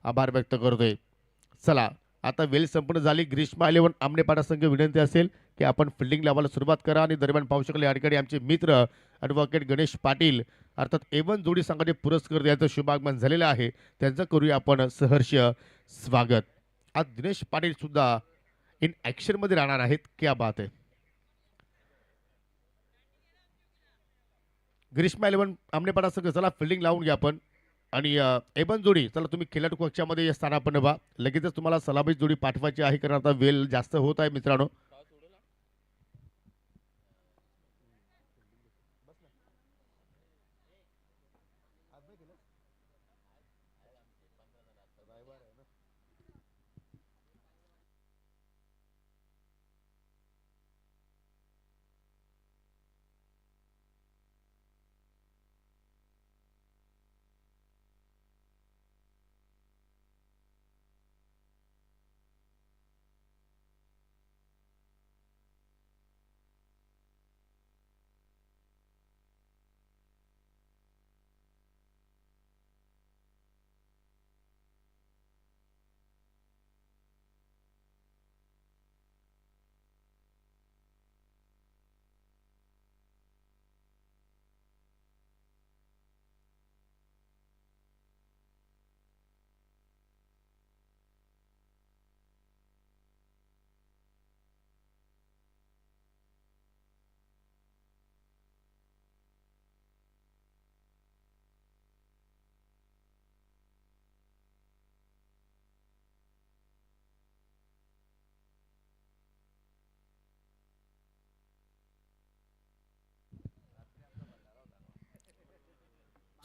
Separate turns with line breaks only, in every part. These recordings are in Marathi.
आभार व्यक्त करतोय. चला आता वेळ संपूर्ण झाली. ग्रीष्मा 11 आमनेपाडा संघ विनंती असेल की आपण फिल्डिंग लावायला सुरुवात करा आणि दरम्यान पाहू शकले या ठिकाणी आमचे मित्र ॲडव्होकेट गणेश पाटील अर्थात A1 जोडी संघाचे पुरस्कार द्यायचं शुभागमन झालेलं आहे. त्यांचं करूया आपण सहर्ष स्वागत. आज दिनेश पाटील सुद्धा इन ॲक्शनमध्ये राहणार आहेत. क्या बात आहे. ग्रीष्मा 11 आमनेपाडा संघ चला फिल्डिंग लावून घ्या आपण आणि A1 जोडी चला तुम्ही खेळाडू कक्षामध्ये स्थानापन्न व्हा. लगेचच तुम्हाला सलामी जोडी पाठवायची आहे कारण आता वेळ जास्त होत आहे मित्रांनो.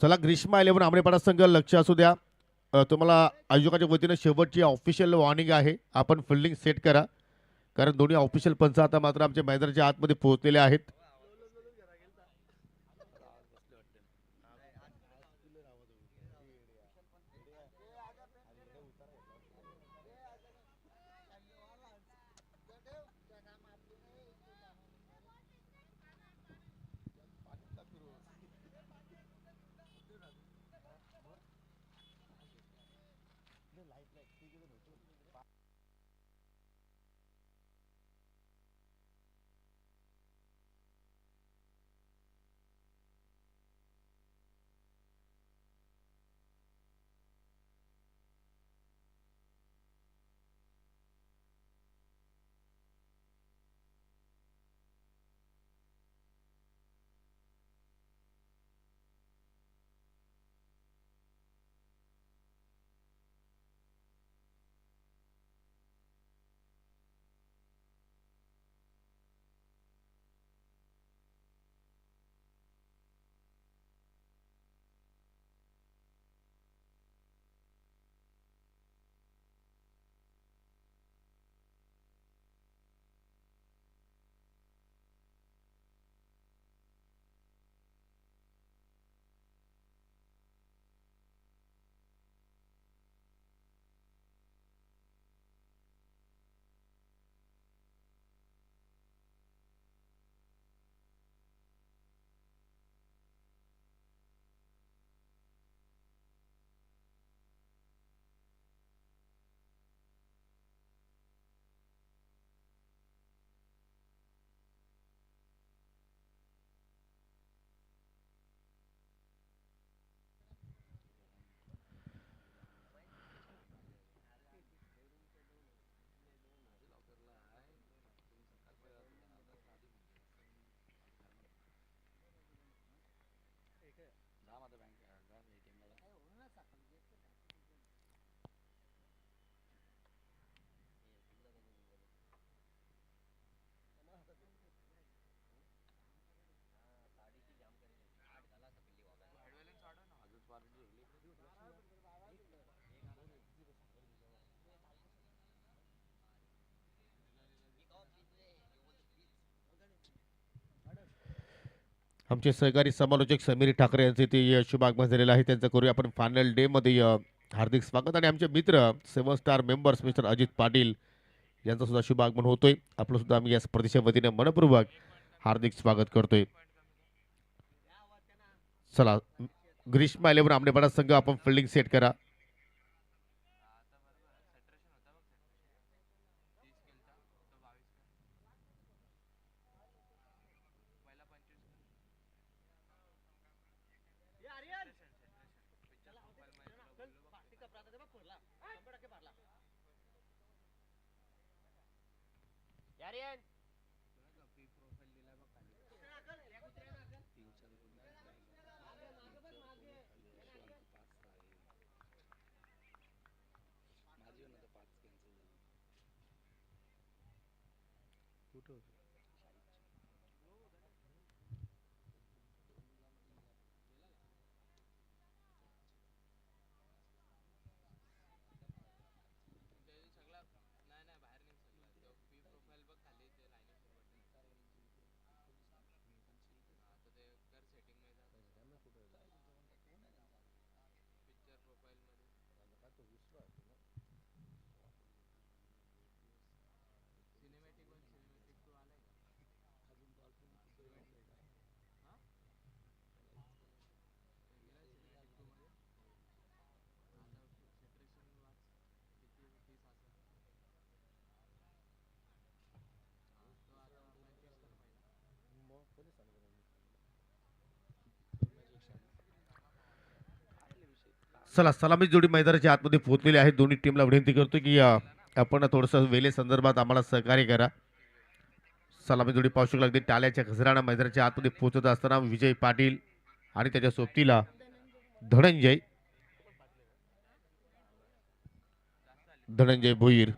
चला ग्रीष्मा 11 आमनेपाडा संघ लक्ष असू द्या. तुम्हाला आयोजकाच्या वतीने शेवटची ऑफिशियल वॉर्निंग आहे. आपण फिल्डिंग सेट करा कारण दोन्ही ऑफिशियल पंच आता मात्र आमच्या मैदानाच्या आतमध्ये पोहोचलेले आहेत. आमचे सहकारी समालोचक समीर ठाकरे यांचे ते शुभागमन झालेलं आहे. त्यांचं करूया आपण फायनल डे मध्ये हार्दिक स्वागत आणि आमचे मित्र 7 star members mister Ajit Patil यांचं सुद्धा शुभागमन होतोय. आपलं सुद्धा आम्ही या स्पर्धेच्या वतीने मनपूर्वक हार्दिक स्वागत करतोय. चला ग्रीष्मा 11 आमनेपाडा संघ आपण फिल्डिंग सेट करा. चला सलामी जोडी मैदानाच्या आतमध्ये पोहोचलेली आहे. दोन्ही टीमला विनंती करतो की आपण थोडंसं वेले संदर्भात आम्हाला सहकार्य करा. सलामी जोडी पाहू शकला अगदी टाळ्याच्या गजरानं मैदानाच्या आतमध्ये पोहोचत असताना विजय पाटील आणि त्याच्या सोबतीला धनंजय धनंजय भोईर.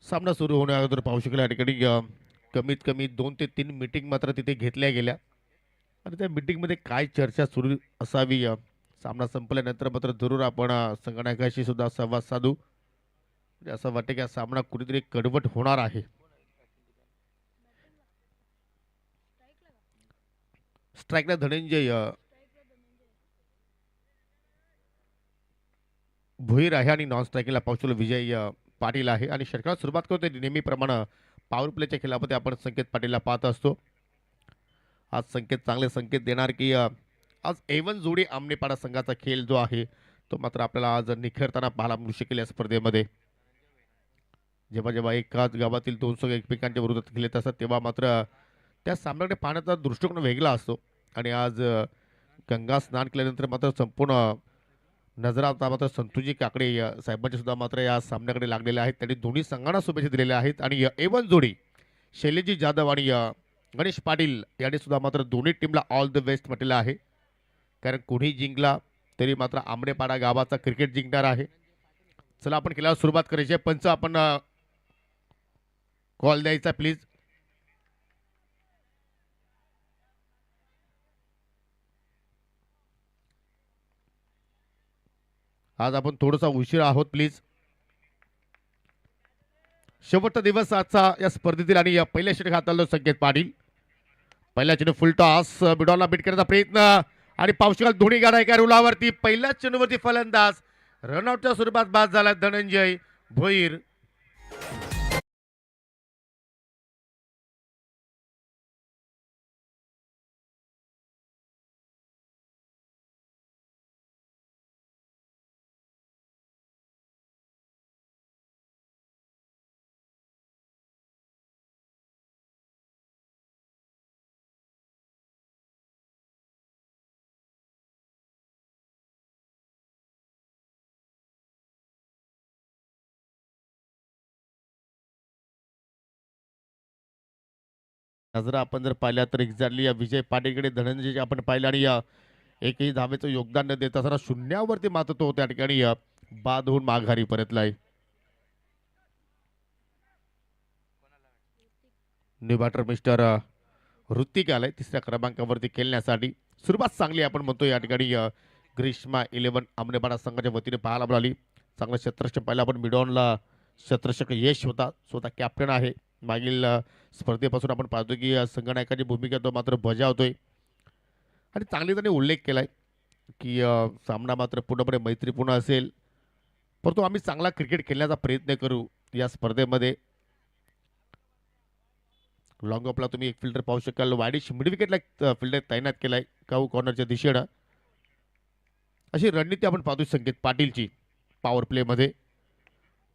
सामना सुरू होण्या अगोदर पाहू शकला या ठिकाणी कमीत कमी 2 ते 3 मीटिंग मात्र तिथे घेतल्या गेल्या आणि त्या मीटिंगमध्ये काय चर्चा सुरू असावी सामना संपल्यानंतर मात्र जरूर आपण संगणकाशी सुद्धा संवाद साधू. म्हणजे असं वाटतं की हा सामना कुठेतरी कडवट होणार आहे. स्ट्राईकला धनंजय भोईर आहे आणि नॉन स्ट्रायकिंगला पाहू शकलो विजय पाटील आहे आणि षटकाला सुरुवात करतो नेहमीप्रमाणे पॉवर प्लेच्या खेळामध्ये आपण संकेत पाटीलला पाहत असतो. आज संकेत चांगले संकेत देणार की आज एवन जोडी आमनेपाडा संघाचा खेळ जो आहे तो मात्र आपल्याला आज निखरताना पाहायला मिळू शकेल या स्पर्धेमध्ये. जेव्हा जेव्हा एकाच गावातील 2 संघ एकमेकांच्या विरोधात खेळत असतात तेव्हा मात्र त्या सामन्याकडे पाहण्याचा दृष्टिकोन वेगळा असतो आणि आज गंगा स्नान केल्यानंतर मात्र संपूर्ण नजरा आता मात्र संतुजी काकडे साहेबांचे सुद्धा मात्र या सामन्याकडे लागलेले आहेत. त्यांनी दोन्ही संघांना शुभेच्छा दिलेल्या आहेत आणि एवन जोडी शैलेजी जाधव आणि गणेश पाटील यांनी सुद्धा मात्र दोन्ही टीमला ऑल द बेस्ट म्हटलेलं आहे. कारण कोणी जिंकला तरी मात्र आमनेपाडा गावाचा क्रिकेट जिंकणार आहे. चला आपण खेळाला सुरुवात करायची आहे. पंच आपण कॉल द्यायचा प्लीज. आज आपण थोडासा उशीर आहोत प्लीज. शेवटचा दिवस आजचा या स्पर्धेतील आणि या पहिल्या षटक हाताळलं संकेत पाटील. पहिल्या चेंडू फुल टॉस बिडॉलला बीट करण्याचा प्रयत्न आणि पावसाळ्यात दोन्ही गाड्या एका रुलावरती पहिल्याच चेंडूवरती फलंदाज रनआउटच्या स्वरूपात बाद झाला धनंजय भोईर. नजरा आपण जर पाहिल्या तर एक्झॅक्टली या विजय पाटीलकडे धनंजय आपण पाहिलं आणि या एकही धावेचं योगदान न देत असताना शून्यावरती मात्र तो त्या ठिकाणी बाद होऊन माघारी परतलाय. न्यू बॅटर मिस्टर ऋतिक आलाय तिसऱ्या क्रमांकावरती खेळण्यासाठी. सुरुवात चांगली आपण म्हणतो या ठिकाणी ग्रीष्मा 11 आमनेपाडा संघाच्या वतीने पाहायला मिळाली. चांगलं क्षेत्ररक्षण पाहिलं आपण. मिडॉनला क्षेत्ररक्षक यश होता, स्वतः कॅप्टन आहे. मागील स्पर्धेपासून आपण पाहतो की संघनायकाची भूमिका तो मात्र बजावतोय. आणि चांगली त्यांनी उल्लेख केलाय की सामना मात्र पूर्णपणे मैत्रीपूर्ण असेल, परंतु आम्ही चांगला क्रिकेट खेळण्याचा प्रयत्न करू या स्पर्धेमध्ये. लॉंग ऑफला तुम्ही एक फिल्डर पाहू शकाल, वाईडिश मिड विकेटला फिल्डर तैनात केलाय काऊ कॉर्नरच्या दिशेनं. अशी रणनीती आपण पाहतो संकेत पाटीलची पॉवर प्लेमध्ये.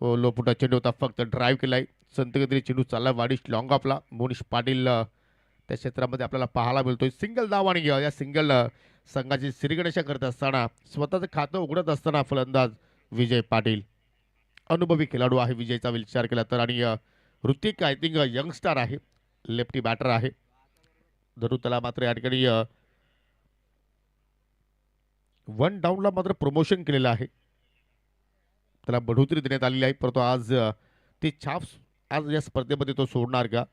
लो फुटा चेंडू होता, फक्त ड्राईव्ह केलाय, संतगतीने चेंडू चालला वाडिश लॉंग ऑफला. मोनिश पाटील त्या क्षेत्रामध्ये आपल्याला पाहायला मिळतोय. सिंगल धाव आणि या सिंगल संघाची श्रीगणेशा करत असताना, स्वतःचं खातं उघडत असताना फलंदाज विजय पाटील. अनुभवी खेळाडू आहे विजयचा विचार केला तर. आणि ऋतिक आय थिंक यंगस्टार आहे, लेफ्टी बॅटर आहे. धरू त्याला मात्र या ठिकाणी वन डाऊनला मात्र प्रमोशन केलेलं आहे, त्याला बढोतरी देण्यात आलेली आहे. परंतु आज ती छाप आज या स्पर्धेमध्ये तो सोडणार का?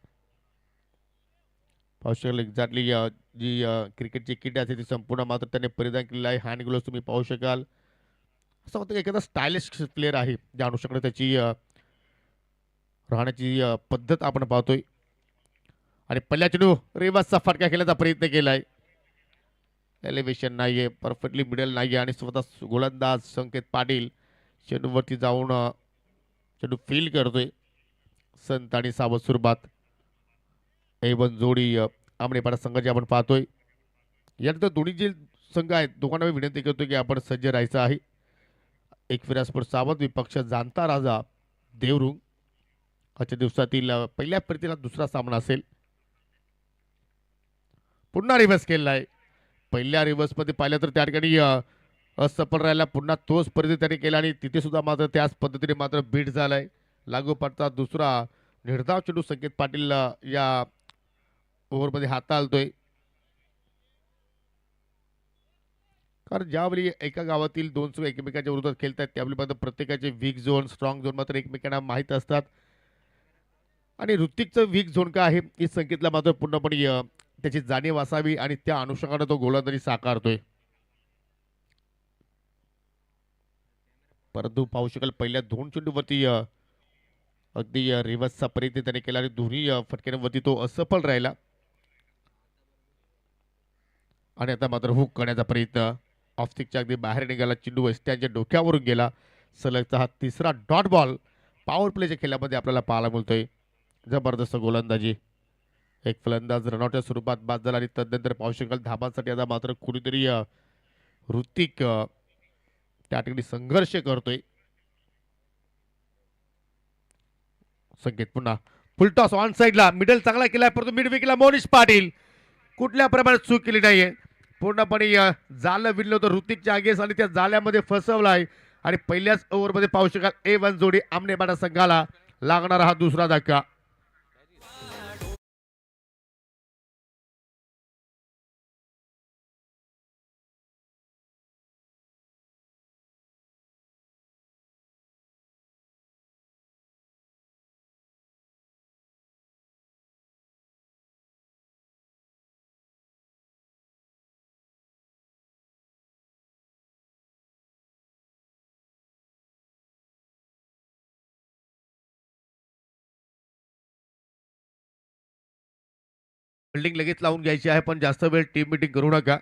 पाहू शकाल एक्झॅक्टली जी क्रिकेटची किट आहे ती संपूर्ण मात्र त्याने परिधान केलेली आहे. हँड ग्लोव्स तुम्ही पाहू शकाल. असं वाटतं एखादा स्टायलिश प्लेअर आहे, ज्या अनुषंगाने त्याची राहण्याची पद्धत आपण पाहतोय. आणि पहिल्या चेंडू रेवासचा फटका खेळण्याचा प्रयत्न केलाय. एलिव्हेशन नाहीये, परफेक्टली मिडल नाहीये आणि स्वतः गोलंदाज संकेत पाटील चेंडूवरती जाऊन चेंडू फील करतोय. संत आणि सावध सुरुवात एवन जोडी आमनेपाडा संघाची आपण पाहतोय. यानंतर दोन्ही जे संघ आहेत दोघांना मी विनंती करतो की आपण सज्ज राहायचं आहे. एक विरासपूर सावध विपक्ष जाणता राजा देवरुंग. आजच्या दिवसातील पहिल्या फेरीला दुसरा सामना असेल. पुन्हा रिव्हर्स केलाय. पहिल्या रिव्हर्समध्ये पाहिलं तर त्या ठिकाणी असफल राहिला. पुन्हा तोच परिस्थिती त्याने केला आणि तिथे सुद्धा मात्र त्याच पद्धतीने मात्र बीट झालाय. लागोपाठचा दुसरा निर्धाव चेंडू संकेत पाटील या ओव्हरमध्ये हाताळतोय. कारण ज्यावेळी एका गावातील दोन संघ एकमेकांच्या विरोधात खेळतात त्यावेळी मात्र प्रत्येकाचे वीक झोन स्ट्रॉंग झोन मात्र एकमेकांना माहीत असतात. आणि ऋतिकचं वीक झोन काय आहे हे संकेतला मात्र पूर्णपणे त्याची जाणीव असावी आणि त्या अनुषंगाने तो गोलंदाजी साकारतोय. परंतु पाहू शकाल पहिल्या दोन चेंडूवरती अगदी रिव्हर्सचा प्रयत्न त्याने केला आणि दोन्ही फटक्यांवरती तो असफल राहिला. आणि आता मात्र हुक करण्याचा प्रयत्न, ऑफस्टिकच्या अगदी बाहेर निघाला, चेंडू वेस्टॅनच्या डोक्यावरून गेला. सलगचा हा तिसरा डॉट बॉल पॉवर प्लेच्या खेळामध्ये आपल्याला पाहायला मिळतोय. जबरदस्त गोलंदाजी. एक फलंदाज रनआउटच्या स्वरूपात बाद झाला आणि तदनंतर पाहू शकाल धाबांसाठी आता मात्र कुणीतरी ऋतिक त्या ठिकाणी संघर्ष करतोय. संकेत पुन्हा फुलटॉस ऑन साईडला, मिडल चांगला केलाय परंतु मिड विकेटला मोनिश पाटील कुठल्या प्रमाणात चूक केली नाहीये. पूर्णपणे जालं विणलं होतं ऋतिकच्या आगेस आणि त्या जाल्यामध्ये फसवलाय. आणि पहिल्याच ओव्हरमध्ये पाहू शकाल A1 जोडी आमनेबाडा संघाला लागणारा हा दुसरा धक्का. फिल्डिंग लगेच लावून घ्यायची आहे पण जास्त वेळ टीम मिटिंग करू नका.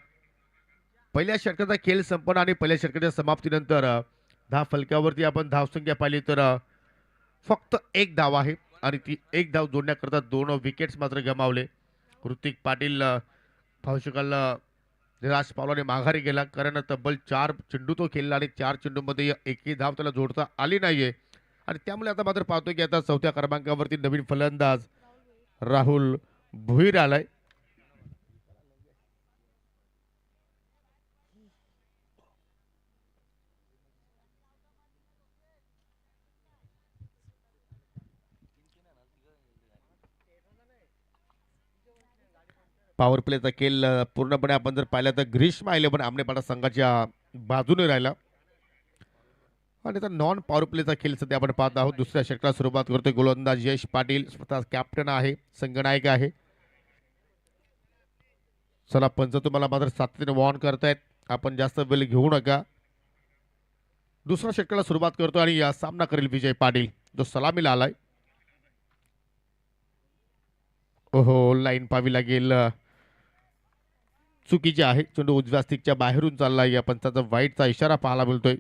पहिल्या षटकाचा खेळ संपन्न आणि पहिल्या षटकाच्या समाप्तीनंतर दहा फलकावरती आपण धावसंख्या पाहिली तर फक्त एक धाव आहे आणि ती एक धाव जोडण्याकरता दोन विकेट्स मात्र गमावले. ऋतिक पाटील पाहू शकाल निराश पावलाने माघारी गेला कारण तब्बल 4 चेंडू तो खेळला आणि 4 चेंडूमध्ये एकही धाव त्याला जोडता आली नाहीये. आणि त्यामुळे आता मात्र पाहतो की आता चौथ्या क्रमांकावरती नवीन फलंदाज राहुल भुईर आलाय. पॉवर प्लेचा खेळ पूर्णपणे आपण जर पाहिलं तर ग्रीष्मा 11 आमनेपाडा संघाच्या बाजूने राहिला. आणि आता नॉन पॉवर प्लेचा खेळ सध्या आपण पाहत आहोत. दुसऱ्या षटकाला सुरुवात करतोय गोलंदाज यश पाटील, स्वतः कॅप्टन आहे, संघनायक आहे. चला पंच तुम्हाला मात्र सातत्याने वॉर्न करतायत, आपण जास्त वेळ घेऊ नका. दुसऱ्या षटकाला सुरुवात करतो आणि या सामना करेल विजय पाटील जो सलामीला आलाय. ओहो लाईन पाहावी लागेल. चुकीचे आहे. चेंडू उजव्या स्टिकच्या बाहेरून चाललाय. या पंचाचा वाईटचा इशारा पाहायला मिळतोय.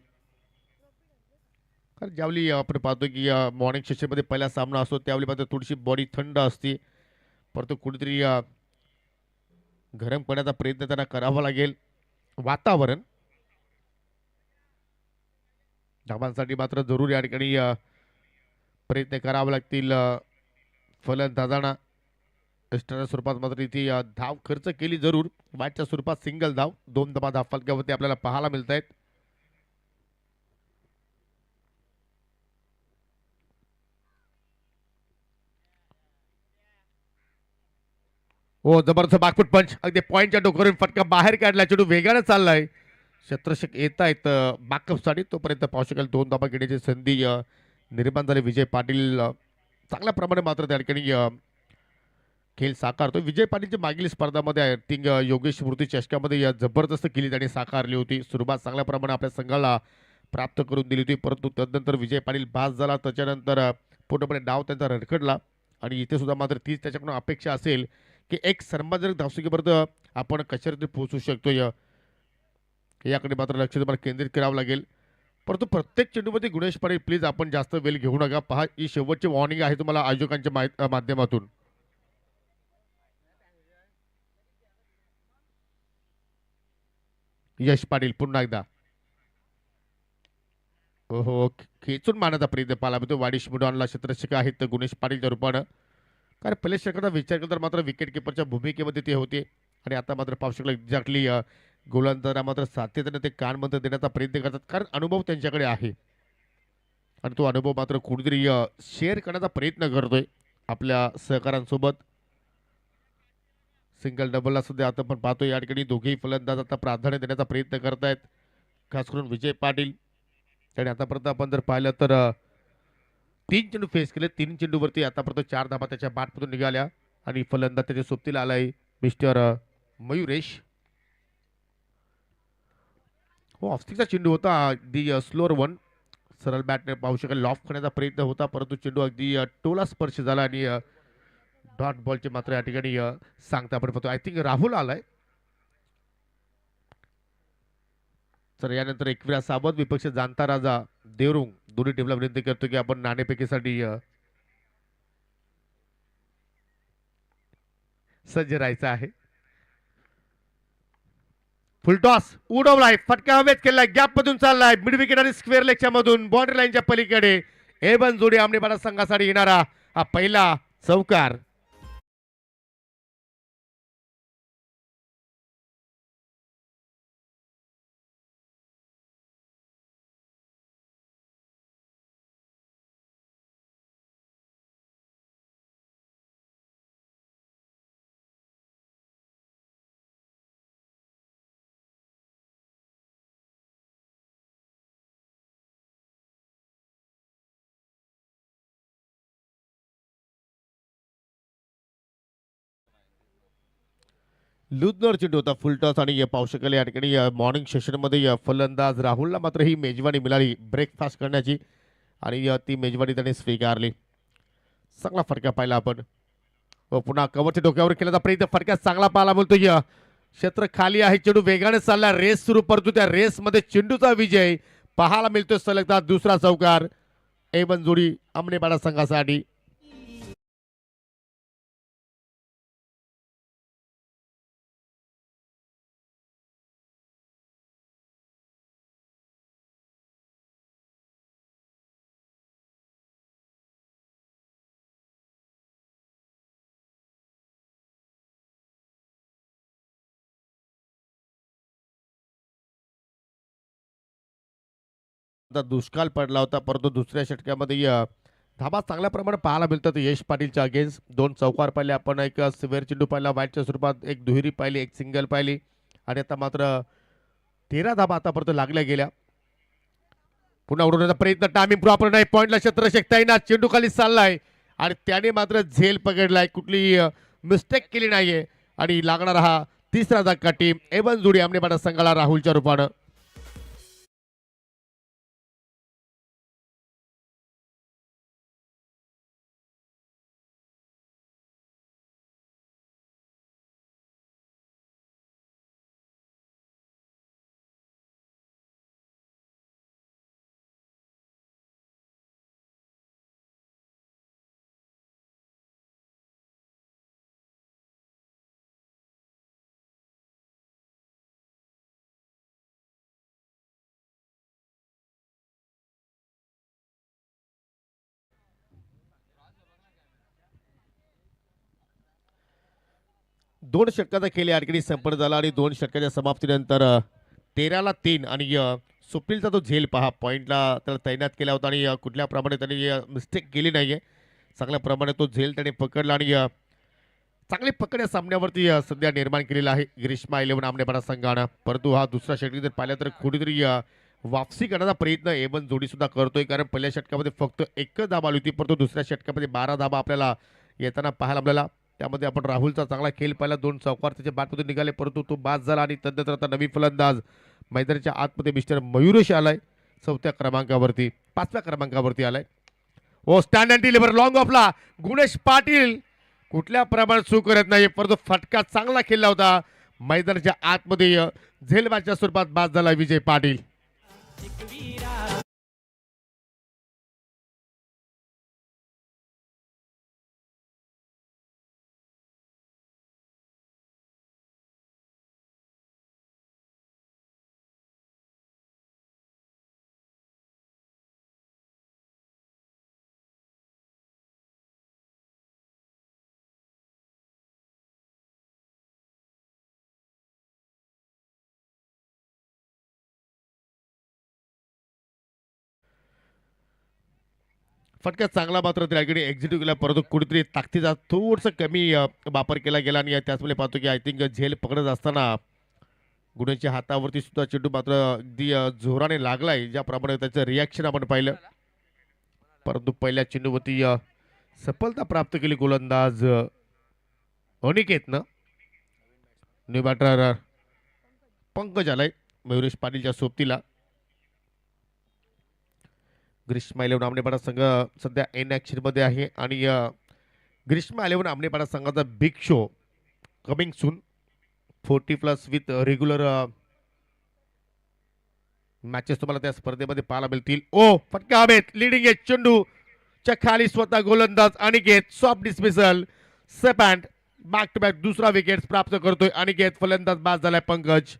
कारण ज्यावेळी आपण पाहतो की मॉर्निंग सेशनमध्ये पहिला सामना असतो त्यावेळी मात्र थोडीशी बॉडी थंड असते. परंतु कुठेतरी गरम करण्याचा प्रयत्न त्यांना करावा लागेल. वातावरण धावांसाठी मात्र जरूर या ठिकाणी प्रयत्न करावे लागतील फलंदाजांना. एक्स्ट्राच्या स्वरूपात मात्र इथे धाव खर्च केली जरूर. वाईटच्या स्वरूपात सिंगल धाव 2 धावा धाव फलकावरती आपल्याला पाहायला मिळत आहेत. हो, जबरदस्त बाकफूट पंच अगदी पॉईंटच्या डोक्यावरून फटका बाहेर काढला. चेंडू वेगाने चाललाय. शत्रक्षक येत आहेत बाकअपसाठी. तोपर्यंत पाहू शकाल 2 धाबा घेण्याची संधी निर्माण झाली. विजय पाटील चांगल्या प्रमाणे मात्र त्या ठिकाणी खेळ साकारतो. विजय पाटीलची मागील स्पर्धामध्ये आय थिंक योगेश स्मृती चषकामध्ये जबरदस्त केली त्यांनी साकारली होती. सुरुवात चांगल्या प्रमाणे आपल्या संघाला प्राप्त करून दिली होती. परंतु तदनंतर विजय पाटील बाद झाला. त्याच्यानंतर पूर्णपणे डाव त्यांचा रडखडला आणि इथे सुद्धा मात्र तीच त्याच्याकडून अपेक्षा असेल की एक सर्वजनिक धावसंख्येपर्यंत आपण कशातरी पोहोचू शकतो. याकडे मात्र लक्ष तुम्हाला केंद्रित करावं लागेल. परंतु प्रत्येक चेंडूमध्ये गुणेश पाटील प्लीज आपण जास्त वेळ घेऊ नका. पहा ही शेवटची वॉर्निंग आहे तुम्हाला आयोजकांच्या माध्यमातून. यश पाटील पुन्हा एकदा हो खेचून मारण्याचा प्रयत्न पाहायला मिळतो. वाडिश मुडॉनला क्षेत्ररक्षक आहेत गुणेश पाटीलच्या रूपानं. कारण पहिल्या षटकाचा विचार केला तर मात्र विकेट किपरच्या भूमिकेमध्ये ते होते आणि आता मात्र पाहू शकला एक्झॅक्टली गोलंदाजांना मात्र सातत्याने ते कानमंत्र देण्याचा प्रयत्न करतात. कारण अनुभव त्यांच्याकडे आहे आणि तो अनुभव मात्र कुठेतरी शेअर करण्याचा प्रयत्न करतोय आपल्या सहकाऱ्यांसोबत. सिंगल डबलला सुद्धा आता आपण पाहतो या ठिकाणी दोघेही फलंदाज आता प्राधान्य देण्याचा प्रयत्न करतायत. खास करून विजय पाटील आणि आतापर्यंत आपण जर पाहिलं तर 3 चेंडू फेस केले. 3 चेंडूवरती आतापर्यंत 4 धाबा त्याच्या बॅटमधून निघाल्या आणि फलंदाज त्याच्या सोबतीला आलाय मिस्टर मयुरेश. हो ऑफस्टिकचा चेंडू होता अगदी स्लोअर वन. सरळ बॅटने पाहू शकाल लॉफ करण्याचा प्रयत्न होता परंतु चेंडू अगदी टोला स्पर्श झाला आणि डॉट बॉलचे मात्र या ठिकाणी सांगता आपण पाहतो. आय थिंक राहुल आलाय. तर यानंतर एकविरा सावंत विपक्ष जाणता राजा देवरुंग दोन्ही टीमला विनंती करतो की आपण नाणेफेकीसाठी सज्ज राहायचं आहे. फुलटॉस उडवलाय फटका हवेत केलाय गॅप मधून चाललाय मिड विकेट आणि स्क्वेअर लेगच्या मधून बाउंड्री लाईनच्या पलीकडे एबन जोडी आमनेबाडा संघासाठी येणारा हा पहिला चौकार. लुजनर चेंडू होता फुलटॉस आणि पाहू शकाल या ठिकाणी मॉर्निंग सेशनमध्ये फलंदाज राहुलला मात्र ही मेजवानी मिळाली ब्रेकफास्ट करण्याची आणि ती मेजवानी त्याने स्वीकारली. चांगला फटका पाहिला आपण. पुन्हा कव्हरच्या डोक्यावर केल्याचा प्रयत्न फटका चांगला पाहायला मिळतो. क्षेत्र खाली आहे चेंडू वेगाने चालला रेस सुरू परंतु त्या रेसमध्ये चेंडूचा विजय पाहायला मिळतोय. सलगदा दुसरा चौकार एबन जोडी आमनेबाडा संघासाठी. दुष्काळ पडला होता परंतु दुसऱ्या षटकामध्ये धाबा चांगल्या प्रमाणात पाहायला मिळतात. यश पाटीलच्या अगेन्स्ट 2 चौकार पाहिले आपण. एक सिव्हिअर चेंडू पाहिला वाईटच्या स्वरूपात. एक दुहेरी पाहिली एक सिंगल पाहिली आणि आता मात्र 13 धाबा आतापर्यंत लागल्या गेल्या. पुन्हा उडवण्याचा प्रयत्न टायमिंग प्रॉपर नाही. पॉईंटला क्षेत्ररक्षक तैनात चेंडू खाली चाललाय आणि त्याने मात्र झेल पकडलाय. कुठली मिस्टेक केली नाहीये आणि लागणारा हा तिसरा धक्का टीम एबन जोडी आमनेबाडा संघाला राहुलच्या रूपानं. 2 षटकाचा खेळ या ठिकाणी संपन्न झाला आणि 2 षटकाच्या समाप्तीनंतर 13-3 आणि स्वप्नीलचा तो झेल पहा पॉईंटला त्याला तैनात केला होता आणि कुठल्या प्रमाणे त्यांनी मिस्टेक केली नाहीये. चांगल्या प्रमाणे तो झेल त्याने पकडला आणि चांगली पकड या सामन्यावरती सध्या निर्माण केलेला आहे ग्रीष्मा 11 आमनेपाडा संघानं. परंतु हा दुसरा षटक जर पाहिला तर कुठेतरी वापसी करण्याचा प्रयत्न एवन जोडी सुद्धा करतोय, कारण पहिल्या षटकामध्ये फक्त एकच धाब आली होती, परंतु दुसऱ्या षटकामध्ये 12 धाबा आपल्याला येताना पाहायला मिळाला. त्यामध्ये आपण राहुलचा चांगला खेळ पाहिला, 2 चौकार त्याच्या बॅटमधून निघाले परंतु तो बाद झाला आणि तदनंतर आता नवी फलंदाज मैदानाच्या आतमध्ये मिस्टर मयुरेश आलाय 4थ्या क्रमांकावरती, 5व्या क्रमांकावरती आलाय. Oh stand and deliver long ऑफला गुणेश पाटील कुठल्या प्रमाणात चूक करत नाही, परंतु फटका चांगला खेळला होता. मैदानाच्या आतमध्ये झेलबाच्या स्वरूपात बाद झाला विजय पाटील. फटका चांगला मात्र त्याकडे एक्झिक्यूट केला, परंतु कुठेतरी ताकदीचा थोडंसं कमी वापर केला गेला आणि त्याचवेळी पाहतो की आय थिंक झेल पकडत असताना गुणेशच्या हातावरती सुद्धा चेंडू मात्र अगदी जोराने लागलाय, ज्याप्रमाणे त्याचं रिॲक्शन आपण पाहिलं. परंतु पहिल्या चेंडूवरती सफलता प्राप्त केली गोलंदाज अनिकेतनं. न्यू बॅटर पंकज आलाय मयुरेश पाटीलच्या सोबतीला. ग्रीष्मा 11 आमनेपाडा संघ सध्या एन ॲक्शन मध्ये आहे आणि ग्रीष्मा 11 आमनेपाडा संघाचा big show coming soon 40+ with regular matches तुम्हाला त्या स्पर्धेमध्ये पाहायला मिळतील. ओ फटका हवेत लिडिंग आहे चेंडू च्या खाली स्वतः गोलंदाज अनिकेत सॉफ्ट डिस्मिसल सेपॅन्ड बॅक टू बॅक दुसरा विकेट प्राप्त करतोय अनिकेत. फलंदाज बाद झालाय पंकज.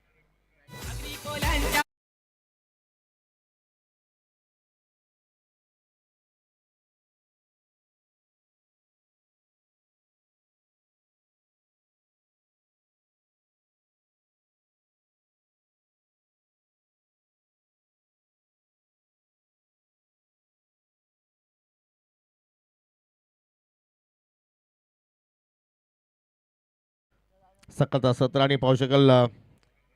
सकाळचा 17 आणि पाहू शकाल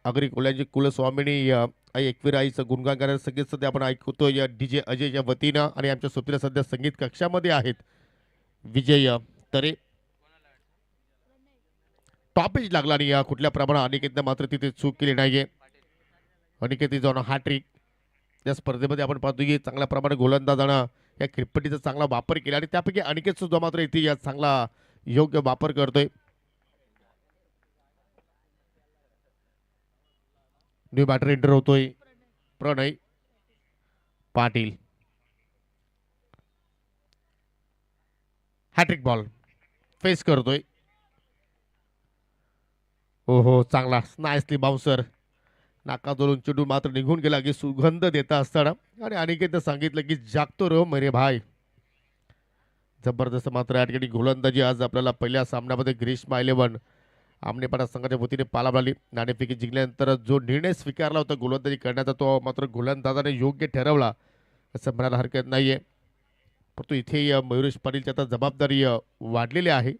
अग्री कोल्यांची कुलस्वामिनी आई एकवीर आईचं गुणगान करणारे संगीत सध्या आपण ऐकतोय डीजे अजयच्या वतीनं आणि आमच्या सोबतीला सध्या संगीत कक्षामध्ये आहेत विजय तरे. टॉपेज लागला आणि कुठल्या प्रमाणात अनिकेतनं मात्र तिथे चूक केली नाहीये. अनिकेत जाऊन हॅट्रिक या स्पर्धेमध्ये आपण पाहतो की चांगल्या प्रमाणे गोलंदाजानं या क्रिकेटीचा चांगला वापर केला आणि त्यापैकी अनिकेत सुद्धा मात्र इथे या चांगला योग्य वापर करतोय. न्यू बॅटर एंटर होतोय प्रणय पाटील. हॅट्रिक बॉल फेस करतोय. हो हो चांगला नाईसली बाउन्सर नाकाजोडून चेंडू मात्र निघून गेला की सुगंध देता असताना आणि अनिकेतनं सांगितलं की जागतो रो मेरे भाई. जबरदस्त मात्र या ठिकाणी गोलंदाजी आज आपल्याला पहिल्या सामन्यामध्ये ग्रीष्मा 11 आमनेपाडा संघाच्या वतीने पाहायला मिळाली. नाणेफेकी जिंकल्यानंतर जो निर्णय स्वीकारला होता गोलंदाजी करण्याचा तो मात्र गोलंदाजाने योग्य ठरवला असं म्हणायला हरकत नाहीये. परंतु इथे मयुरेश पाटीलची आता जबाबदारी वाढलेली आहे.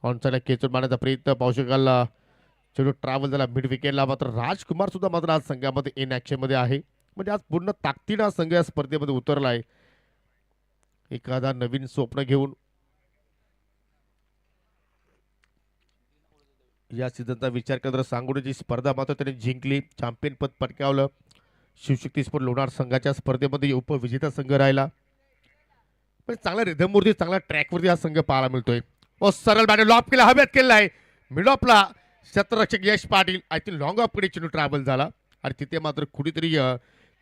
ऑनसाईडला खेचून मारण्याचा प्रयत्न पाहू शकाल चेंडू ट्रॅव्हल झाला मिड विकेटला, मात्र राजकुमार सुद्धा मात्र आज संघामध्ये इन ॲक्शन मध्ये आहे. म्हणजे आज पूर्ण ताकदीनं संघ या स्पर्धेमध्ये उतरला आहे. एखादा नवीन स्वप्न घेऊन या सीझनचा विचार केला तर सांगोलीची स्पर्धा मात्र त्याने जिंकली, चॅम्पियन पद पटकावलं. शिवशक्ती स्पोर्ट लोणार संघाच्या स्पर्धेमध्ये उपविजेता संघ राहिला. पण चांगल्या रिधमवरती चांगल्या ट्रॅकवरती हा संघ पाहायला मिळतोय. व सरळ बॅट लॉप केला हवेत केला आहे मिड ऑफला क्षेत्ररक्षक Yash Patil. I think long ऑफकडे चेंडू ट्रॅव्हल झाला आणि तिथे मात्र कुठेतरी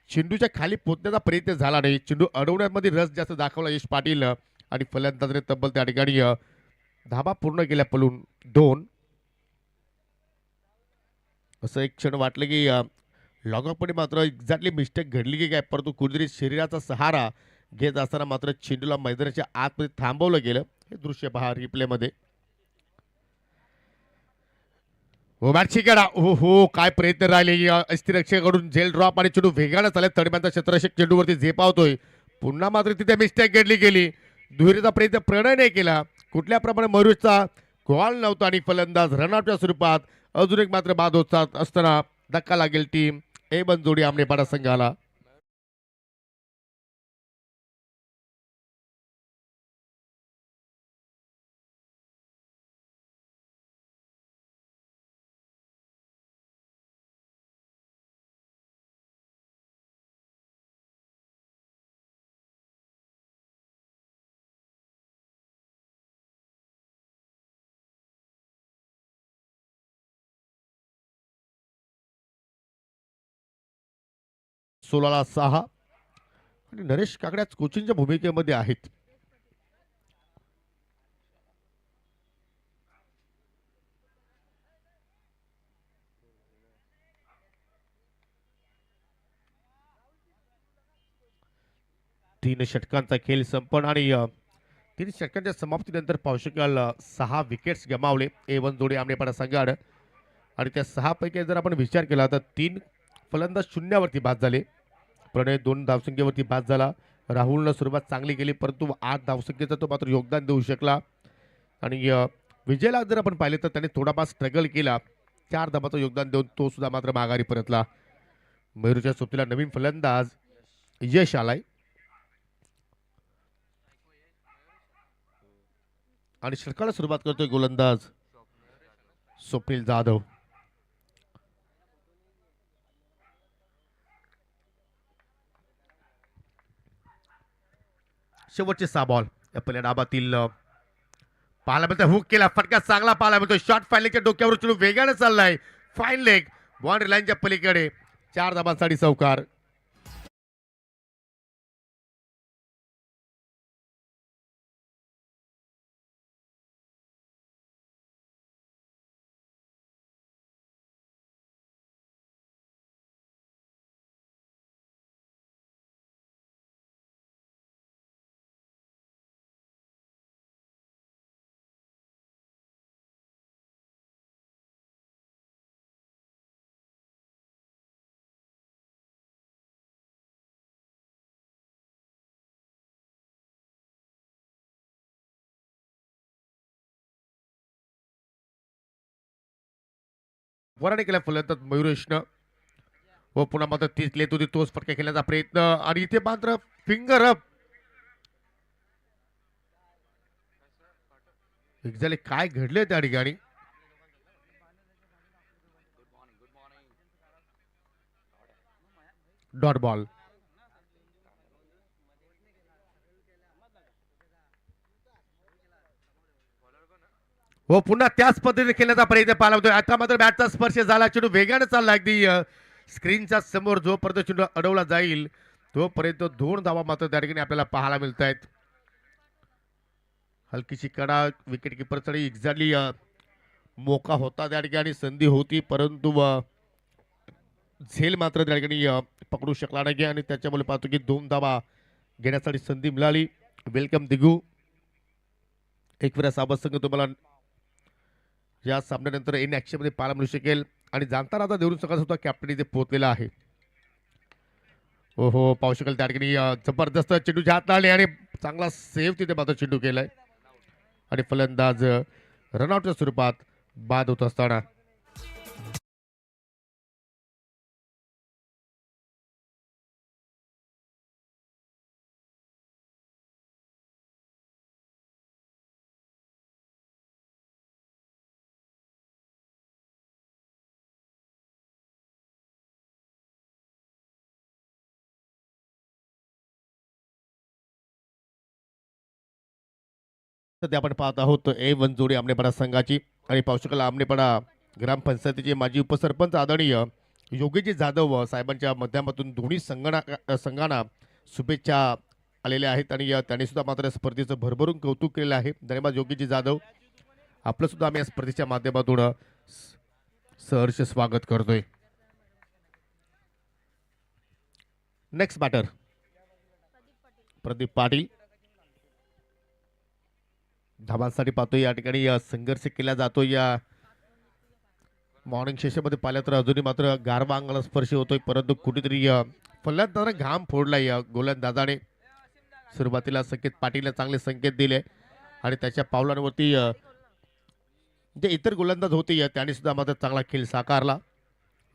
चेंडूच्या खाली पोचण्याचा प्रयत्न झाला नाही. चेंडू अडवण्यामध्ये रस जास्त दाखवला यश पाटील आणि फलंदाजाने तब्बल त्या ठिकाणी धाबा पूर्ण केल्या पलून 2. असं एक क्षण वाटलं की लॉंगऑफमध्ये मात्र एक्झॅक्टली मिस्टेक घडली की काय, परंतु कुठेतरी शरीराचा सहारा घेत असताना मात्र चेंडूला मैदानाच्या आतमध्ये थांबवलं गेलं. हे दृश्य पहा रिप्लेमध्ये. ओमॅटची कडा हो हो काय प्रयत्न राहिले अस्थिरक्षकाकडून झेल ड्रॉप आणि चेंडू वेगानं चालत तडम्यांचा क्षेत्ररक्षक चेंडूवरती झेपावतोय. पुन्हा मात्र तिथे मिस्टेक घडली गेली. दुहेरीचा प्रयत्न प्रणयने केला. कुठल्या प्रमाणे मयूरचा कॉल नव्हता आणि फलंदाज रनआउटच्या स्वरूपात अजून एक मात्र बाद होत असताना धक्का लागेल टीम ए बन जोडी आमनेपाडा संघाला. सोलाला 6 आणि नरेश काकड्याच कोचिंगच्या भूमिकेमध्ये आहेत. तीन षटकांचा खेळ संपन्न आणि तीन षटकांच्या समाप्तीनंतर पाहू शकाल 6 विकेट्स गमावले ए वन जोडी आमनेपाडा संघानं. आणि त्या 6 पैकी जर आपण विचार केला तर 3 फलंदाज शून्यावरती बाद झाले. प्रणय 2 धावसंख्येवरती बाद झाला. राहुलनं सुरुवात चांगली केली परंतु 8 धावसंख्येचा तो मात्र योगदान देऊ शकला. आणि विजयला जर आपण पाहिले तर त्याने थोडाफार स्ट्रगल केला. 4 धाबाचं योगदान देऊन तो सुद्धा मात्र माघारी परतला. मयूरच्या सोबतीला नवीन फलंदाज यश आलाय आणि षटकाला सुरुवात करतोय गोलंदाज स्वप्नील जाधव. शेवटचे 6 बॉल या पहिल्या डाबातील पाहायला मिळतोय. हुक केला फटका चांगला पाहायला मिळतोय. शॉर्ट फायलिंगच्या डोक्यावर चेंडू वेगाने चाललाय. फाईन लेग बाउंड्री लाईनच्या पलीकडे 4 धाबांसाठी चौकार. वराने केला फलंदाज मयुरेशनं व पुन्हा मात्र तीच लेत होती तोच फटका खेळण्याचा प्रयत्न आणि इथे मात्र फिंगर अप एक्झॅक्टली काय घडले त्या ठिकाणी. डॉट बॉल हो पुन्हा त्याच पद्धतीने खेळण्याचा प्रयत्न पाहायला होतो. आता मात्र बॅटचा स्पर्श झाला. चेंडू वेगाने चालला अगदी स्क्रीनच्या समोर जोपर्यंत चेंडू अडवला जाईल तोपर्यंत 2 धावा मात्र त्या ठिकाणी आपल्याला पाहायला मिळत आहेत. हलकीशी कडा विकेट किपरसाठी एक्झॅक्टली मोका होता त्या ठिकाणी संधी होती परंतु झेल मात्र त्या ठिकाणी पकडू शकला नाही आणि त्याच्यामुळे पाहतो की 2 धावा घेण्यासाठी संधी मिळाली. वेलकम दिगू. एक वेळा साबत संघ तुम्हाला या सामन्यानंतर इन ॲक्शनमध्ये पाहायला मिळू शकेल आणि जाणताना आता देऊन सकाळ सुद्धा कॅप्टन इथे पोहोचलेला आहे. हो हो पाहू शकेल त्या ठिकाणी जबरदस्त चेंडूच्या हात आले आणि चांगला सेव्ह तिथे मात्र चेंडू केलाय आणि फलंदाज रनआउटच्या स्वरूपात बाद होत असताना सध्या आपण पाहत आहोत ए वन जोडी आमनेपाडा संघाची आणि पाहू शकाल आमनेपाडा ग्रामपंचायतीचे माजी उपसरपंच आदरणीय योगीजी जाधव साहेबांच्या माध्यमातून दोन्ही संघांना शुभेच्छा आलेल्या आहेत आणि त्यांनी सुद्धा मात्र स्पर्धेचं भरभरून कौतुक केलेलं आहे. धन्यवाद योगीजी जाधव. आपलं सुद्धा आम्ही या स्पर्धेच्या माध्यमातून सहर्ष स्वागत करतोय. Next batter Pradeep Patil. धावांसाठी पाहतोय या ठिकाणी संघर्ष केला जातो या मॉर्निंग सेशनमध्ये पाहिलं तर अजूनही मात्र गारवा अंगाला स्पर्श होतोय, परंतु कुठेतरी फलंदाजाने घाम फोडलाय गोलंदाजाने. सुरुवातीला संकेत पाटीलने चांगले संकेत दिले आणि त्याच्या पावलांवरती जे इतर गोलंदाज होते त्यांनी सुद्धा मात्र चांगला खेळ साकारला.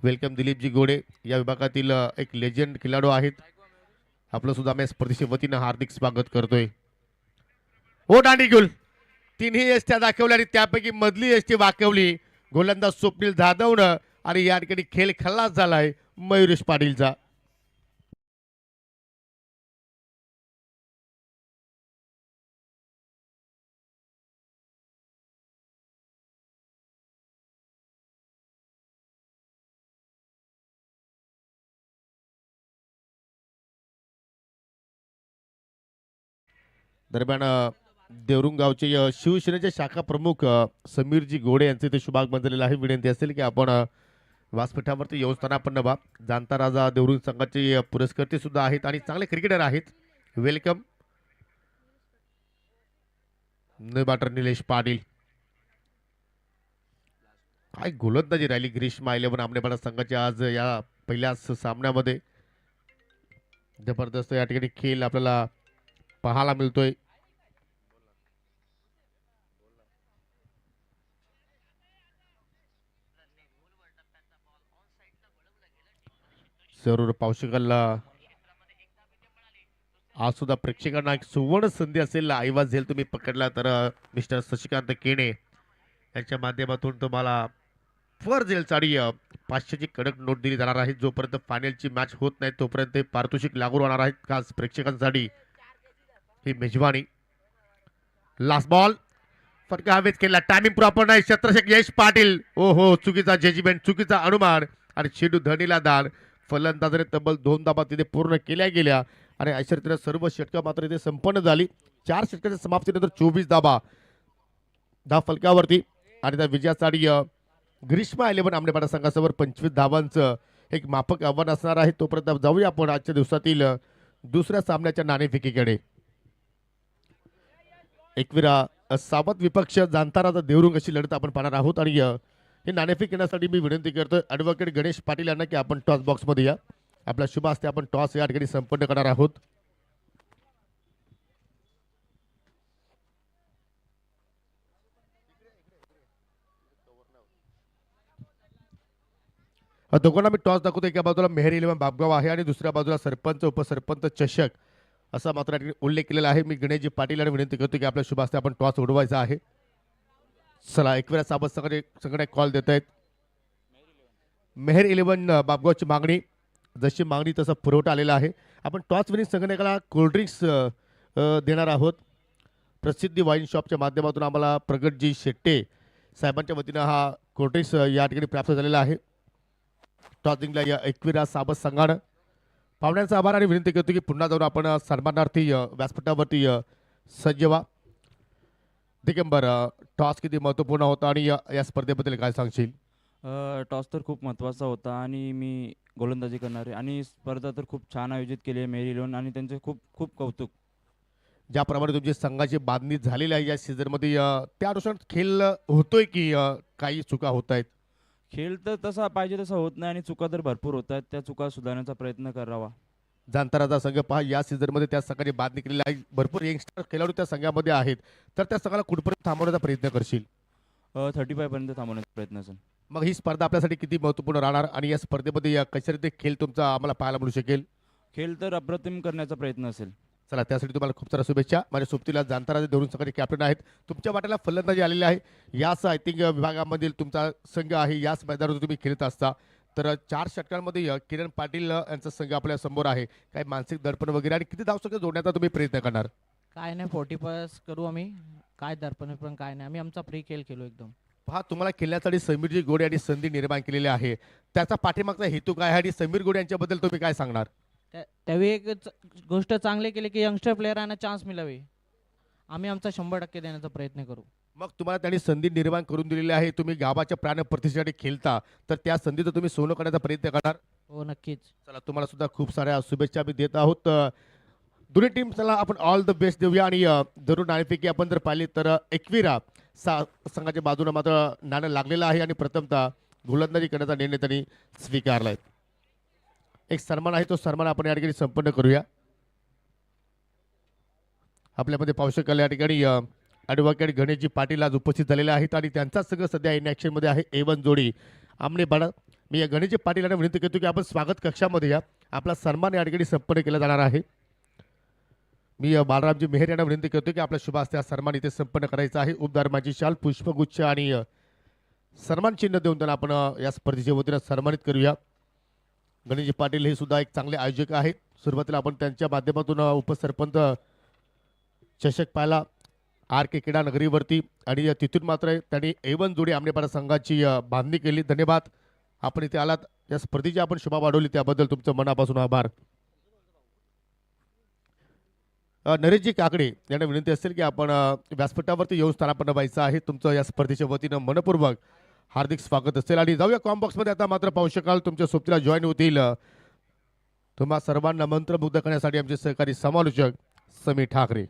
वेलकम दिलीपजी गोडे, या विभागातील एक लेजंड खेळाडू आहेत. आपलं सुद्धा आम्ही स्पर्धेच्या वतीनं हार्दिक स्वागत करतोय. हो दांडीगुल, तिन्ही एसट्या दाखवल्या आणि त्यापैकी मधली एसटी वाकवली गोलंदाज स्वप्नील जाधवनं आणि या ठिकाणी खेळ खल्लास झालाय मयुरेश पाटीलचा. दरम्यान देवरुंग गावचे शिवसेनेचे शाखा प्रमुख समीरजी गोडे यांचे ते शुभागमन झालेलं आहे. विनंती असेल की आपण व्यासपीठावरती येऊन असताना आपण जाणता राजा देवरुंग संघाचे पुरस्कर्ते सुद्धा आहेत आणि चांगले क्रिकेटर आहेत. Welcome batter Nilesh Patil. काय गोलंदाजी राहिली ग्रीष्मा 11 आमनेपाडा संघाच्या आज या पहिल्याच सामन्यामध्ये. जबरदस्त या ठिकाणी खेळ आपल्याला पाहायला मिळतोय. जरूर पाहू शकाल आज सुद्धा प्रेक्षकांना एक सुवर्ण संधी असेल, आईवाज तुम्ही पकडला तर मिस्टर शशिकांत केणे यांच्या माध्यमातून तुम्हाला फर जेल साडी 500ची कडक नोट दिली जाणार आहे. जोपर्यंत फायनलची मॅच होत नाही तोपर्यंत पारितोषिक लागू राहणार आहेत. खास प्रेक्षकांसाठी ही मेजवानी. लास्ट बॉल फटका हवेत केला, टायमिंग प्रॉपर नाही. क्षेत्ररक्षक यश पाटील, ओ हो चुकीचा जजमेंट, चुकीचा अनुमान आणि चेंडू धरणीला दान. फलंदाजाने तब्बल 2 धावा तिथे पूर्ण केल्या गेल्या आणि अशा रीतीने सर्व षटकं मात्र इथे संपन्न झाली. 4 षटकाच्या समाप्तीनंतर 24 धावा फलकावरती आणि त्या विजयासाठी ग्रीष्मा 11 आमनेपाडा संघासमोर 25 धावांचं एक माफक आव्हान असणार आहे. तोपर्यंत जाऊया आपण आजच्या दिवसातील दुसऱ्या सामन्याच्या नाणेफेकीकडे. एकविरा सावध विपक्ष जाणताराचा देवरुंग अशी लढत आपण पाहणार आहोत आणि हे नाणेफेक घेण्यासाठी मी विनंती करतोय ॲडव्होकेट गणेश पाटील यांना की आपण टॉस बॉक्समध्ये या. आपला शुभ असते आपण टॉस या ठिकाणी संपन्न करणार आहोत. दोघांना मी टॉस दाखवतो. एका बाजूला मेहर 11 बापगाव आहे आणि दुसऱ्या बाजूला सरपंच उपसरपंच चषक असा मात्र उल्लेख केलेला आहे. मी गणेशजी पाटील यांना विनंती करतो की आपल्या शुभ असते आपण टॉस उडवायचा आहे. चला एकविरा सावध संघटना कॉल देत आहेत. मेहर 11 बापगावची मागणी, जशी मागणी तसा पुरवठा आलेला आहे. आपण टॉस विनिंग संघटनेला कोल्ड्रिंक्स देणार आहोत. प्रसिद्धी वाईन शॉपच्या माध्यमातून आम्हाला प्रगटजी शेट्टे साहेबांच्या वतीनं हा कोल्ड्रिंक्स या ठिकाणी प्राप्त झालेला आहे. टॉस जिंकला या एकविरा सावध संघानं. पाहुण्यांचा आभार आणि विनंती करतो की पुन्हा जाऊन आपण सन्मानार्थी व्यासपीठावरती सज्ज व्हा. दिगंबर, टॉस किती महत्त्वपूर्ण होता आणि या स्पर्धेबद्दल काय सांगशील?
टॉस तर खूप महत्त्वाचा होता आणि मी गोलंदाजी करणार आहे आणि स्पर्धा तर खूप छान आयोजित केली आहे मेरी लोन आणि त्यांचे खूप खूप कौतुक.
ज्याप्रमाणे तुमची संघाची बांधणी झालेली आहे या सीझनमध्ये त्या अनुसार खेळ होतोय की काही चुका होत आहेत?
खेळ तर तसा पाहिजे तसा होत नाही आणि चुका तर भरपूर होत आहेत. त्या चुका सुधारण्याचा प्रयत्न करावा.
जाणताराचा संघ पहा या सीझनमध्ये त्या संघाने बांधणी केलेली आहे. भरपूर यंगस्टर खेळाडू त्या संघामध्ये आहेत, तर त्या संघाला कुठपर्यंत थांबवण्याचा प्रयत्न करशील?
35 पर्यंत थांबवण्याचा प्रयत्न असेल.
मग ही स्पर्धा आपल्यासाठी किती महत्त्वपूर्ण राहणार आणि या स्पर्धेमध्ये कशा रीती खेळ तुमचा आम्हाला पाहायला मिळू शकेल?
खेळ तर अप्रतिम करण्याचा प्रयत्न असेल.
चला त्यासाठी तुम्हाला खूप साऱ्या शुभेच्छा. माझ्या सोबतीला जाणताराचे देवरुंग संघाचे कॅप्टन आहेत. तुमच्या वाट्याला फलंदाजी आलेली आहे. याच आय थिंक विभागामधील तुमचा संघ आहे. याच मैदानावर तुम्ही खेळत असता, तर 4 षटकांमध्ये किरण पाटील यांचा संघ आपल्या समोर आहे. काही मानसिक दडपण वगैरे आणि किती धावसंख्या जोडण्याचा तुम्ही प्रयत्न करणार?
काय नाही 40+ करू आम्ही. काय दर्पण पण काय नाही, आम्ही आमचा फ्री खेळ खेळू एकदम.
पहा तुम्हाला खेळण्यासाठी समीरजी गोडे यांनी संधी निर्माण केलेली आहे. त्याचा पाठीमागचा हेतू काय आहे आणि समीर गोडे यांच्याबद्दल तुम्ही काय सांगणार?
त्यावेळी एक गोष्ट चांगली केली की यंगस्टर प्लेयरांना चान्स मिळावे. आम्ही आमचा 100% देण्याचा प्रयत्न करू.
मग तुम्हाला त्यांनी संधी निर्माण करून दिलेली आहे. तुम्ही गावाच्या प्राण प्रतिष्ठेसाठी खेळता, तर त्या संधीचा तुम्ही सोनं करण्याचा प्रयत्न करणार?
हो नक्कीच.
चला तुम्हाला सुद्धा खूप साऱ्या शुभेच्छा मी देत आहोत. दोन्ही टीम चला आपण ऑल द बेस्ट देऊया आणि जरूर नाणेफेकी आपण जर पाहिली तर एकविरा संघाच्या बाजूने मात्र नाणं लागलेलं आहे आणि प्रथमतः गोलंदाजी करण्याचा निर्णय त्यांनी स्वीकारला आहे. एक सन्मान आहे, तो सन्मान आपण या ठिकाणी संपन्न करूया. आपल्यामध्ये पाहू शकाल या ठिकाणी ॲडव्होकेट गणेशजी पाटील आज उपस्थित झालेले आहेत आणि त्यांचाच सगळं सध्या इन ॲक्शनमध्ये आहे. A1 जोडी आमने बाळा. मी या गणेशजी पाटील यांना विनंती करतो की आपण स्वागत कक्षामध्ये या, आपला सन्मान या ठिकाणी संपन्न केला जाणार आहे. मी बाळरामजी मेहर यांना विनंती करतो की आपला शुभ हस्ते हा सन्मान इथे संपन्न करायचा आहे. उपधारमाची शाल, पुष्पगुच्छ आणि सन्मान चिन्ह देऊन त्यांना आपण या स्पर्धेच्या वतीनं सन्मानित करूया. गणेशजी पाटील हे सुद्धा एक चांगले आयोजक आहेत. सुरुवातीला आपण त्यांच्या माध्यमातून उपसरपंच चषक पाहिला RK क्रीडा नगरीवरती आणि तिथून मात्र त्यांनी A1 जोडी आमनेपाडा संघाची बांधणी केली. धन्यवाद, आपण इथे आलात, या स्पर्धेची आपण शोभा वाढवली त्याबद्दल तुमचं मनापासून आभार. नरेशजी काकडे यांना विनंती असेल की आपण व्यासपीठावरती येऊन स्थानापन्न व्हायचं आहे. तुमचं या स्पर्धेच्या वतीनं मनपूर्वक हार्दिक स्वागत असेल. आणि जाऊया कॉम्बॉक्समध्ये. आता मात्र पाहू शकाल तुमच्या सोबतीला जॉईन होतील तुम्हा सर्वांना मंत्रमुग्ध करण्यासाठी आमचे सहकारी समालोचक Sameer Thackeray.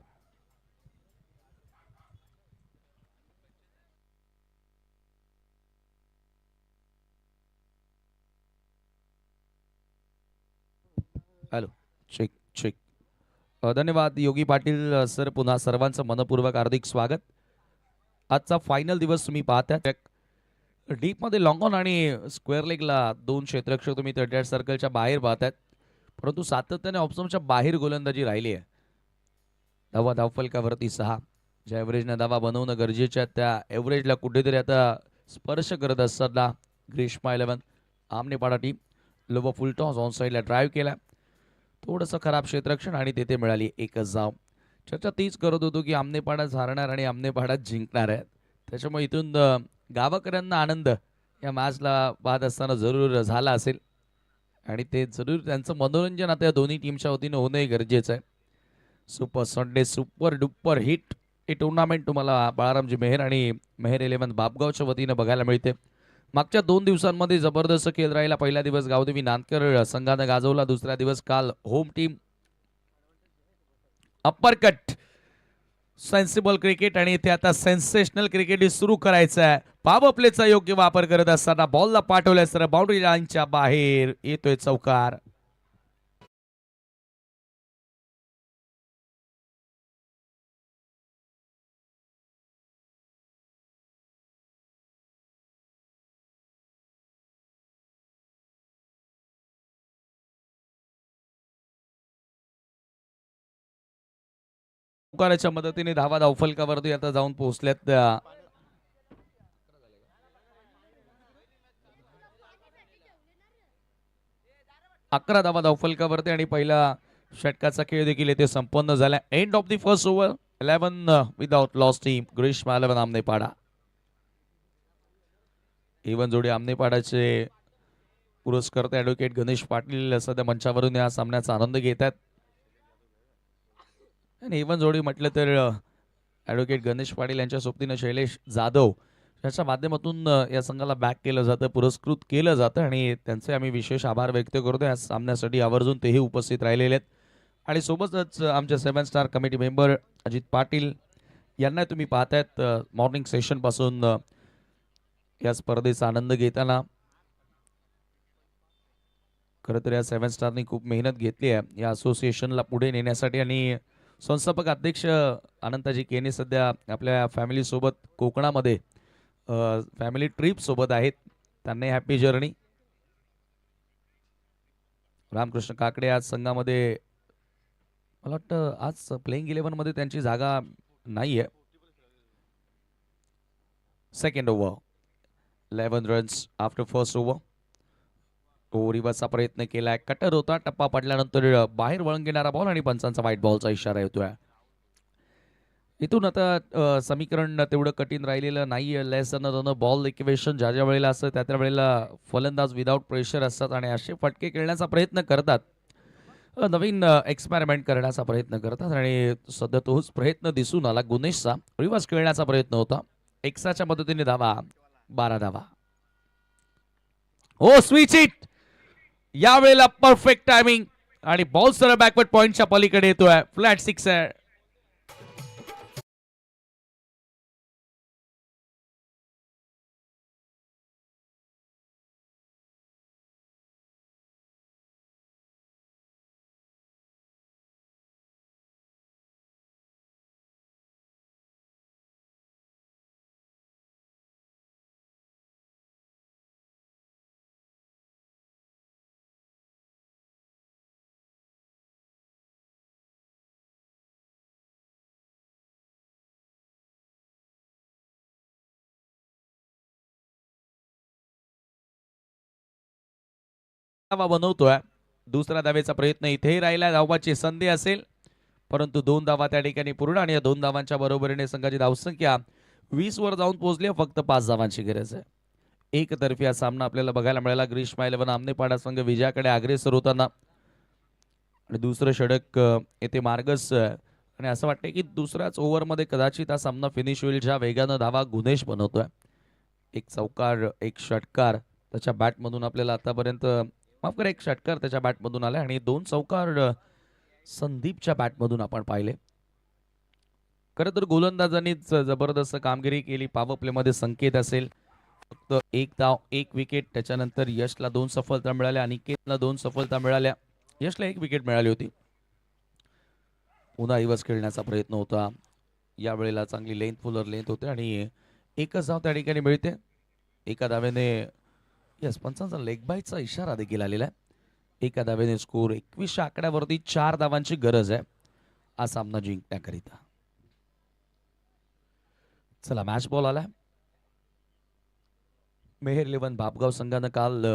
Hello, check check. धन्यवाद योगी पाटील सर, पुन्हा सर्वांचं मनपूर्वक हार्दिक स्वागत. आजचा फायनल दिवस तुम्ही पाहता. डीपमध्ये लॉंग ऑन आणि स्क्वेअर लेगला 2 क्षेत्ररक्षक तुम्ही 38 सर्कलच्या बाहेर पाहतात, परंतु सातत्याने ऑप्शनच्या बाहेर गोलंदाजी राहिली आहे. धावफलकावरती 6, ज्या ॲव्हरेजने धावा बनवणं गरजेच्या त्या ॲव्हरेजला कुठेतरी आता स्पर्श करत असताना ग्रीष्मा 11 आमनेपाडा टीम लोवा फुल टॉस ऑन साईडला ड्राईव्ह केला. थोडंसं खराब क्षेत्ररक्षण आणि तेथे मिळाली एकच धाव. चर्चा तीच करत होतो की आमनेपाडाच हारणार आणि आमनेपाडाच जिंकणार आहे. त्याच्यामुळे इथून गावकऱ्यांना आनंद या मॅचला पाहत असताना जरूर झाला असेल आणि ते जरूर त्यांचं मनोरंजन आता या दोन्ही टीमच्या वतीनं होणंही गरजेचं आहे. Super Sunday super duper hit हे टुर्नामेंट तुम्हाला बाळारामजी मेहर आणि मेहर 11 बापगावच्या वतीनं बघायला मिळते. मागच्या 2 दिवसांमध्ये जबरदस्त खेळ राहिला. पहिला दिवस गावदेवी नांदकर संघानं गाजवला, दुसरा दिवस काल home team uppercut sensible cricket आणि इथे आता सेन्सेशनल क्रिकेट सुरू करायचं आहे. पॉवर प्लेचा योग्य वापर करत असताना बॉलला पाठवल्यास तर बाउंड्री लाईनच्या बाहेर येतोय चौकार. चौकाराच्या मदतीने धावा धावफलकावरती आता जाऊन पोहोचल्यात. 11 धावा धावफलकावरती आणि पहिला षटकाचा खेळ देखील येथे संपन्न झाला. End of the first over. 11 without loss team Grishma 11 Amnepada. A1 जोडी आमनेपाडाचे पुरस्कर्ते ॲडव्होकेट गणेश पाटील सध्या मंचावरून या सामन्याचा आनंद घेतात. आणि A1 जोडी म्हटलं तर ॲडव्होकेट गणेश पाटील यांच्या सोबतीनं शैलेश जाधव याच्या माध्यमातून या संघाला बॅक केलं जातं, पुरस्कृत केलं जातं आणि त्यांचे आम्ही विशेष आभार व्यक्त करतो. या सामन्यासाठी आवर्जून तेही उपस्थित राहिलेले आहेत. आणि सोबतच आमच्या 7 star committee member Ajit Patil यांना तुम्ही पाहतायत मॉर्निंग सेशनपासून या स्पर्धेचा आनंद घेताना. खरं तर या 7 स्टारनी खूप मेहनत घेतली आहे या असोसिएशनला पुढे नेण्यासाठी. आणि संस्थापक अध्यक्ष अनंताजी केने सध्या आपल्या फॅमिलीसोबत कोकणामध्ये फॅमिली ट्रिप सोबत आहेत. त्यांनाही हॅपी जर्नी. रामकृष्ण काकडे आज संघामध्ये, मला वाटतं आज प्लेइंग 11 मध्ये त्यांची जागा नाही आहे. Second over 11 runs after first over. रिवर्सचा प्रयत्न केलाय, कटर होता, टप्पा पडल्यानंतर बाहेर वळून घेणारा बॉल आणि पंचांचा व्हाईट बॉलचा इशारा येतोय. इथून आता समीकरण तेवढं कठीण राहिलेलं नाहीये. लेस दॅन बॉल इक्वेशन ज्या ज्या वेळेला असतं त्या त्या वेळेला फलंदाज विदाऊट प्रेशर असतात आणि असे फटके खेळण्याचा प्रयत्न करतात, नवीन एक्सपेरिमेंट करण्याचा प्रयत्न करतात. आणि सध्या तोच प्रयत्न दिसून आला गुनेशचा. रिवर्स खेळण्याचा प्रयत्न होता. एक्साच्या मदतीने धावा 12 धावा. हो स्विच इट, यावेळेला परफेक्ट टायमिंग आणि बॉल सरळ बॅकवर्ड पॉइंटच्या पलीकडे येतोय. फ्लॅट 6 आहे. धावा बनवतोय. दुसऱ्या धावेचा प्रयत्न इथेही राहिला. धावाची संधी असेल परंतु 2 धावा त्या ठिकाणी पूर्ण आणि या 2 धावांच्या बरोबरीने संघाची धावसंख्या 20 वर जाऊन पोहोचली. फक्त 5 धावांची गरज आहे. एकतर्फी हा सामना आपल्याला बघायला मिळाला. ग्रीष्मा 11 आमनेपाडा संघ विजयाकडे अग्रेसर होताना आणि दुसरं षटक येथे मार्गस आणि असं वाटतं की दुसऱ्याच ओव्हरमध्ये कदाचित हा सामना फिनिश होईल. ज्या वेगानं धावा गुणेश बनवतोय. एक चौकार एक षटकार त्याच्या बॅटमधून आपल्याला आतापर्यंत माफ करा एक षटकार त्याच्या बॅटमधून आला आणि 2 चौकार संदीपच्या बॅटमधून आपण पाहिले. खरं तर गोलंदाजांनीच जबरदस्त कामगिरी केली. पॉवर प्लेमध्ये संकेत असेल फक्त 1 धाव 1 विकेट. त्याच्यानंतर यशला 2 सफलता मिळाल्या. अनिकेतला 2 सफलता मिळाल्या. यशला 1 विकेट मिळाली होती. पुन्हा दिवस खेळण्याचा प्रयत्न होता. यावेळेला चांगली लेंथफुलर लेंथ होते आणि एकच धाव त्या ठिकाणी मिळते. एका धावेने यस पंचांचा लेग बायचा इशारा देखील आलेला आहे. एका धावेने स्कोर 21 आकड्यावरती 4 धावांची गरज आहे हा सामना जिंकण्याकरिता. चला मॅच बॉल आलाय. मेहर 11 बापगाव संघानं काल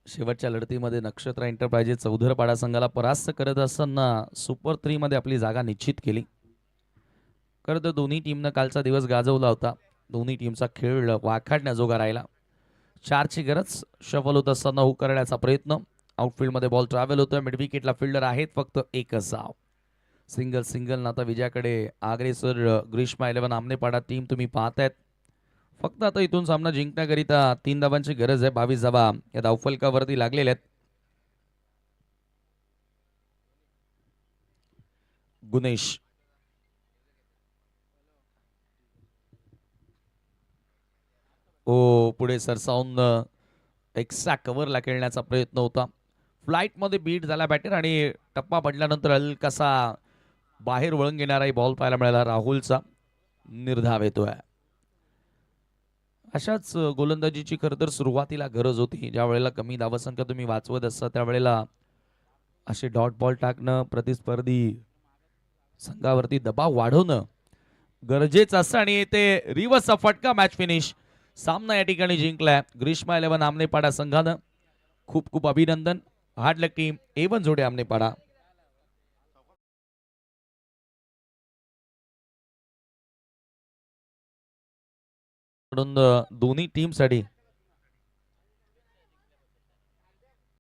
शेवटच्या लढतीमध्ये नक्षत्र एंटरप्राइजेस चौधरपाडा संघाला परास्त करत असताना सुपर 3 मध्ये आपली जागा निश्चित केली. खरं तर दोन्ही टीमनं कालचा दिवस गाजवला होता. दोन्ही टीमचा खेळ वाखाडण्याजोगा राहिला. 4ची गरज. शफल होत असताना हुक करण्याचा प्रयत्न. आउटफील्डमध्ये बॉल ट्रॅव्हल होतोय. मिड विकेटला फिल्डर आहेत फक्त एकच धाव. सिंगल आता विजयाकडे अग्रेसर ग्रीष्मा 11 आमनेपाडा टीम तुम्ही पाहतायत. फक्त आता इथून सामना जिंकण्याकरिता 3 धावांची गरज आहे. 22 धावा या धावफलकावरती लागलेल्या आहेत. गुणेश पुढे सरसावून एक्सा कव्हरला खेळण्याचा प्रयत्न होता. फ्लाईटमध्ये बीट झाला बॅटर आणि टप्पा पडल्यानंतर हलकासा बाहेर वळून घेणाराही बॉल पाहायला मिळाला. राहुलचा निर्धाव येतोय. अशाच गोलंदाजीची खरं तर सुरुवातीला गरज होती. ज्या वेळेला कमी धावसंख्या तुम्ही वाचवत असता त्यावेळेला असे डॉट बॉल टाकणं प्रतिस्पर्धी संघावरती दबाव वाढवणं गरजेचं असतं आणि ते रिव्हर्सचा फटका मॅच फिनिश. सामना या ठिकाणी जिंकलाय ग्रीष्मा 11 आमनेपाडा संघानं. खूप खूप अभिनंदन. हार्ड लक टीम A1 जोडे आमनेपाडा. दोन्ही टीमसाठी